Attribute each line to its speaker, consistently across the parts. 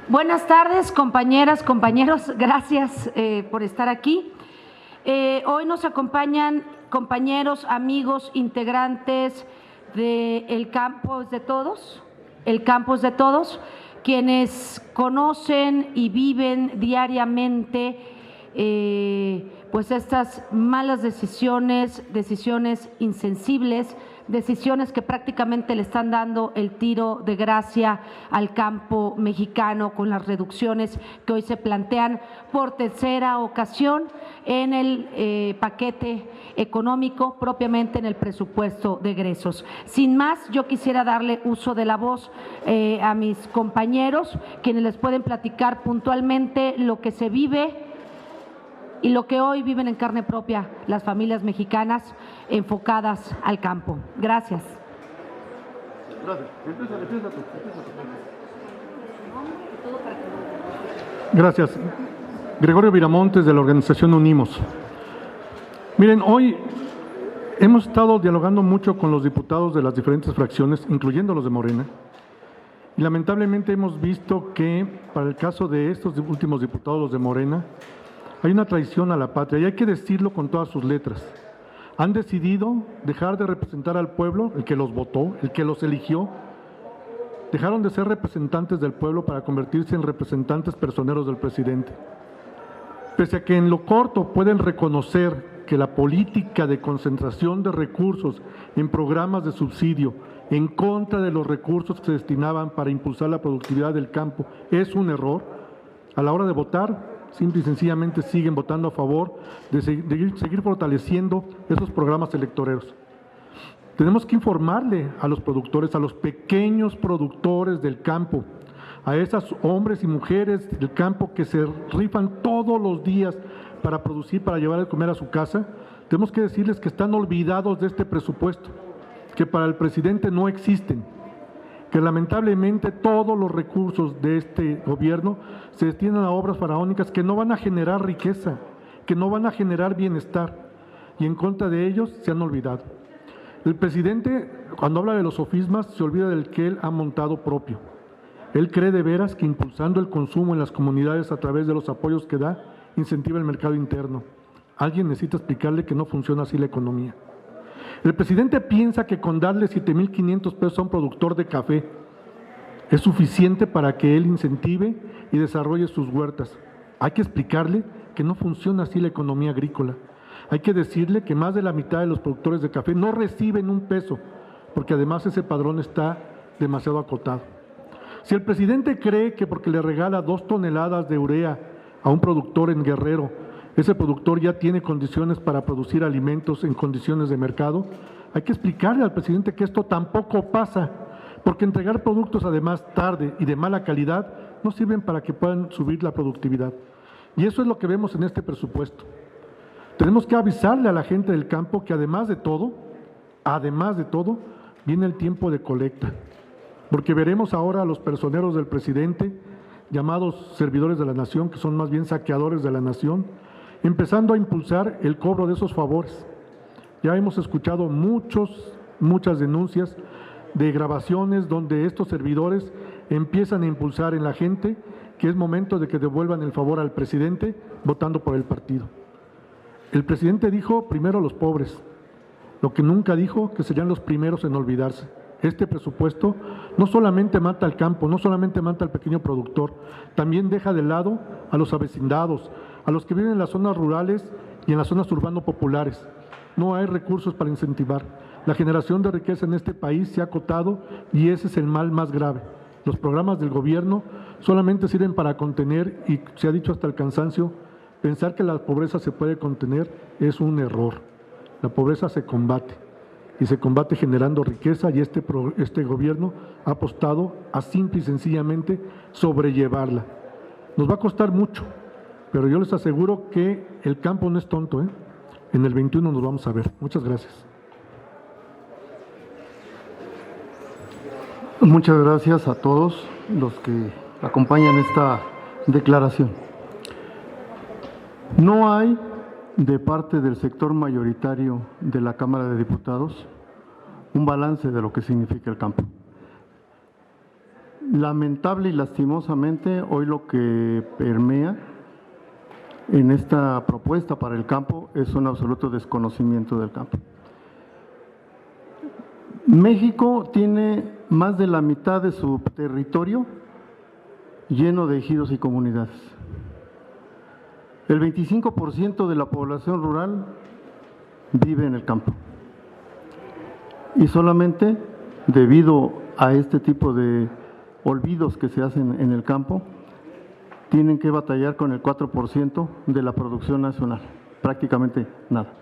Speaker 1: Buenas tardes, compañeras, compañeros. Gracias por estar aquí. Hoy nos acompañan compañeros, amigos, integrantes del Campus de Todos, quienes conocen y viven diariamente pues estas malas decisiones insensibles, decisiones que prácticamente le están dando el tiro de gracia al campo mexicano con las reducciones que hoy se plantean por tercera ocasión en el paquete económico, propiamente en el presupuesto de egresos. Sin más, yo quisiera darle uso de la voz a mis compañeros, quienes les pueden platicar puntualmente lo que se vive y lo que hoy viven en carne propia las familias mexicanas enfocadas al campo. Gracias.
Speaker 2: Gracias. Gregorio Viramontes, de la organización Unimos. Miren, hoy hemos estado dialogando mucho con los diputados de las diferentes fracciones, incluyendo los de Morena, y lamentablemente hemos visto que para el caso de estos últimos diputados, los de Morena, hay una traición a la patria, y hay que decirlo con todas sus letras. Han decidido dejar de representar al pueblo, el que los votó, el que los eligió. Dejaron de ser representantes del pueblo para convertirse en representantes personeros del presidente. Pese a que en lo corto pueden reconocer que la política de concentración de recursos en programas de subsidio en contra de los recursos que se destinaban para impulsar la productividad del campo es un error, a la hora de votar, simple y sencillamente siguen votando a favor de seguir fortaleciendo esos programas electoreros. Tenemos que informarle a los productores, a los pequeños productores del campo, a esos hombres y mujeres del campo que se rifan todos los días para producir, para llevar de comer a su casa. Tenemos que decirles que están olvidados de este presupuesto, que para el presidente no existen, que lamentablemente todos los recursos de este gobierno se destinan a obras faraónicas que no van a generar riqueza, que no van a generar bienestar, y en contra de ellos se han olvidado. El presidente, cuando habla de los sofismas, se olvida del que él ha montado propio. Él cree de veras que impulsando el consumo en las comunidades a través de los apoyos que da, incentiva el mercado interno. Alguien necesita explicarle que no funciona así la economía. El presidente piensa que con darle 7,500 pesos a un productor de café es suficiente para que él incentive y desarrolle sus huertas. Hay que explicarle que no funciona así la economía agrícola. Hay que decirle que más de la mitad de los productores de café no reciben un peso, porque además ese padrón está demasiado acotado. Si el presidente cree que porque le regala 2 toneladas de urea a un productor en Guerrero, ese productor ya tiene condiciones para producir alimentos en condiciones de mercado, hay que explicarle al presidente que esto tampoco pasa, porque entregar productos además tarde y de mala calidad no sirven para que puedan subir la productividad. Y eso es lo que vemos en este presupuesto. Tenemos que avisarle a la gente del campo que además de todo, viene el tiempo de colecta, porque veremos ahora a los personeros del presidente, llamados servidores de la nación, que son más bien saqueadores de la nación, empezando a impulsar el cobro de esos favores. Ya hemos escuchado muchas denuncias de grabaciones donde estos servidores empiezan a impulsar en la gente que es momento de que devuelvan el favor al presidente votando por el partido. El presidente dijo primero a los pobres, lo que nunca dijo que serían los primeros en olvidarse. Este presupuesto no solamente mata al campo, no solamente mata al pequeño productor, también deja de lado a los avecindados, a los que viven en las zonas rurales y en las zonas urbano-populares. No hay recursos para incentivar. La generación de riqueza en este país se ha acotado y ese es el mal más grave. Los programas del gobierno solamente sirven para contener, y se ha dicho hasta el cansancio, pensar que la pobreza se puede contener es un error. La pobreza se combate, y se combate generando riqueza, y este gobierno ha apostado a simple y sencillamente sobrellevarla. Nos va a costar mucho, pero yo les aseguro que el campo no es tonto, ¿eh? En el 21 nos vamos a ver. Muchas gracias.
Speaker 3: Muchas gracias a todos los que acompañan esta declaración. No hay, de parte del sector mayoritario de la Cámara de Diputados, un balance de lo que significa el campo. lamentable y lastimosamente hoy lo que permea en esta propuesta para el campo es un absoluto desconocimiento del campo. México tiene más de la mitad de su territorio lleno de ejidos y comunidades. El 25% de la población rural vive en el campo. Y solamente debido a este tipo de olvidos que se hacen en el campo, tienen que batallar con el 4% de la producción nacional, prácticamente nada.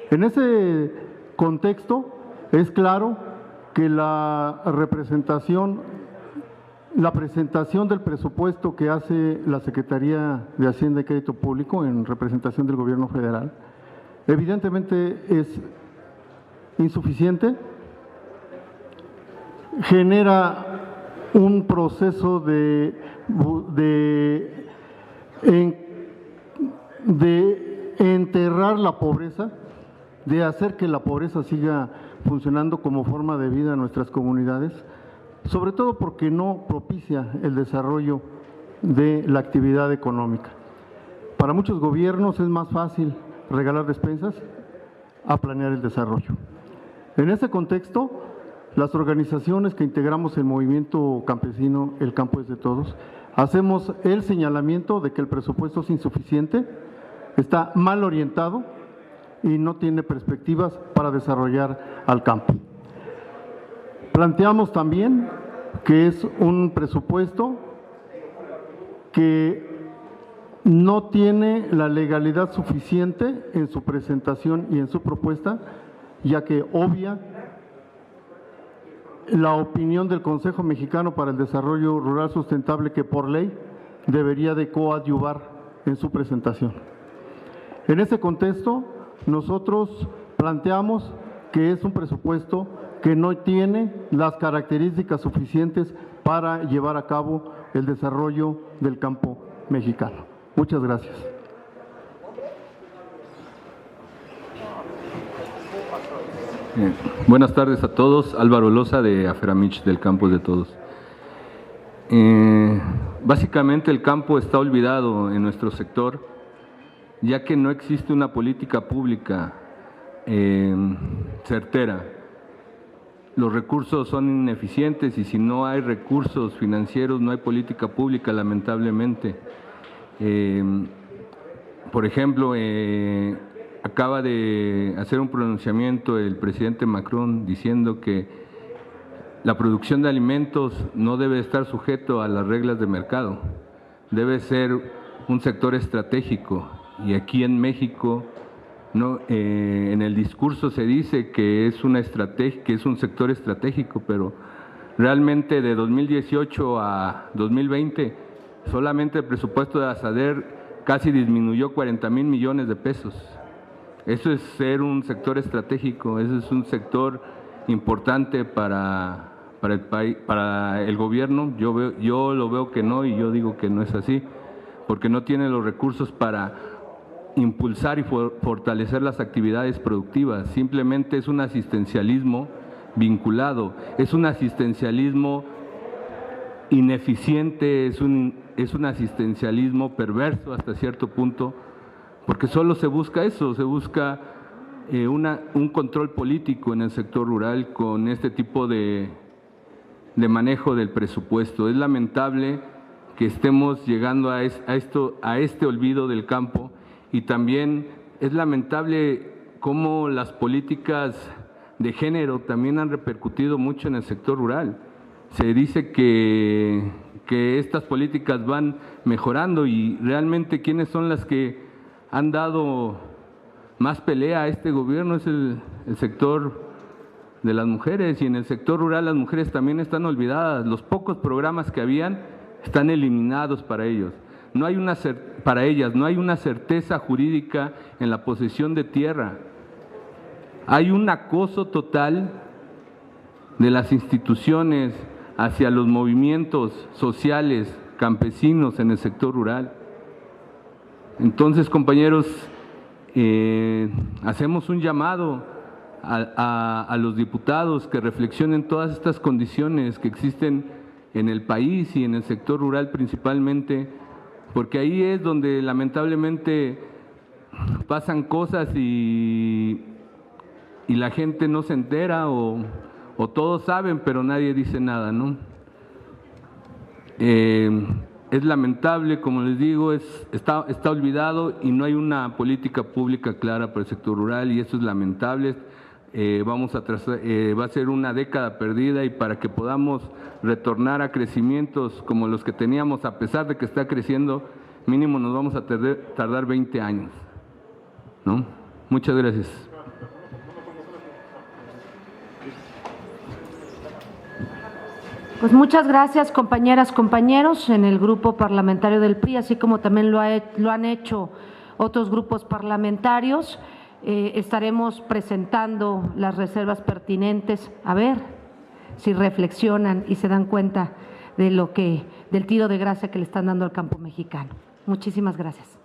Speaker 3: En ese contexto es claro que la presentación del presupuesto que hace la Secretaría de Hacienda y Crédito Público en representación del Gobierno federal, evidentemente es insuficiente, genera un proceso de enterrar la pobreza, de hacer que la pobreza siga funcionando como forma de vida en nuestras comunidades, sobre todo porque no propicia el desarrollo de la actividad económica. Para muchos gobiernos es más fácil regalar despensas a planear el desarrollo. En ese contexto, las organizaciones que integramos el movimiento campesino El Campo es de Todos, hacemos el señalamiento de que el presupuesto es insuficiente, está mal orientado y no tiene perspectivas para desarrollar al campo. Planteamos también que es un presupuesto que no tiene la legalidad suficiente en su presentación y en su propuesta, ya que obvia la opinión del Consejo Mexicano para el Desarrollo Rural Sustentable, que por ley debería de coadyuvar en su presentación. En ese contexto, nosotros planteamos que es un presupuesto que no tiene las características suficientes para llevar a cabo el desarrollo del campo mexicano. Muchas gracias.
Speaker 4: Buenas tardes a todos. Álvaro Loza de Aferamich del Campo de Todos. Básicamente el campo está olvidado en nuestro sector, ya que no existe una política pública certera. Los recursos son ineficientes y si no hay recursos financieros no hay política pública, lamentablemente. Por ejemplo, acaba de hacer un pronunciamiento el presidente Macron diciendo que la producción de alimentos no debe estar sujeto a las reglas de mercado, debe ser un sector estratégico. Y aquí en México, no, en el discurso se dice que es un sector estratégico, pero realmente de 2018 a 2020 solamente el presupuesto de ASADER casi disminuyó 40,000 millones de pesos. Eso es ser un sector estratégico, eso es un sector importante para el país, para el gobierno. Yo lo veo que no, y yo digo que no es así, porque no tiene los recursos para impulsar y fortalecer las actividades productivas. Simplemente es un asistencialismo vinculado, es un asistencialismo ineficiente, es un asistencialismo perverso hasta cierto punto, porque solo se busca eso, se busca un control político en el sector rural con este tipo de manejo del presupuesto. Es lamentable que estemos llegando a este olvido del campo, y también es lamentable cómo las políticas de género también han repercutido mucho en el sector rural. Se dice que estas políticas van mejorando, y realmente ¿quiénes son las que han dado más pelea a este gobierno? Es el sector de las mujeres, y en el sector rural las mujeres también están olvidadas. Los pocos programas que habían están eliminados para ellos. Para ellas no hay una certeza jurídica en la posesión de tierra. Hay un acoso total de las instituciones hacia los movimientos sociales campesinos en el sector rural. Entonces, compañeros, hacemos un llamado a los diputados que reflexionen todas estas condiciones que existen en el país y en el sector rural principalmente, porque ahí es donde lamentablemente pasan cosas y la gente no se entera o todos saben pero nadie dice nada, ¿no? Es lamentable, como les digo, está olvidado y no hay una política pública clara para el sector rural y eso es lamentable. Va a ser una década perdida y para que podamos retornar a crecimientos como los que teníamos, a pesar de que está creciendo, mínimo nos vamos a tardar 20 años, ¿no? Muchas gracias.
Speaker 1: Pues muchas gracias, compañeras, compañeros, en el grupo parlamentario del PRI, así como también lo han hecho otros grupos parlamentarios. Estaremos presentando las reservas pertinentes, a ver si reflexionan y se dan cuenta de del tiro de gracia que le están dando al campo mexicano. Muchísimas gracias.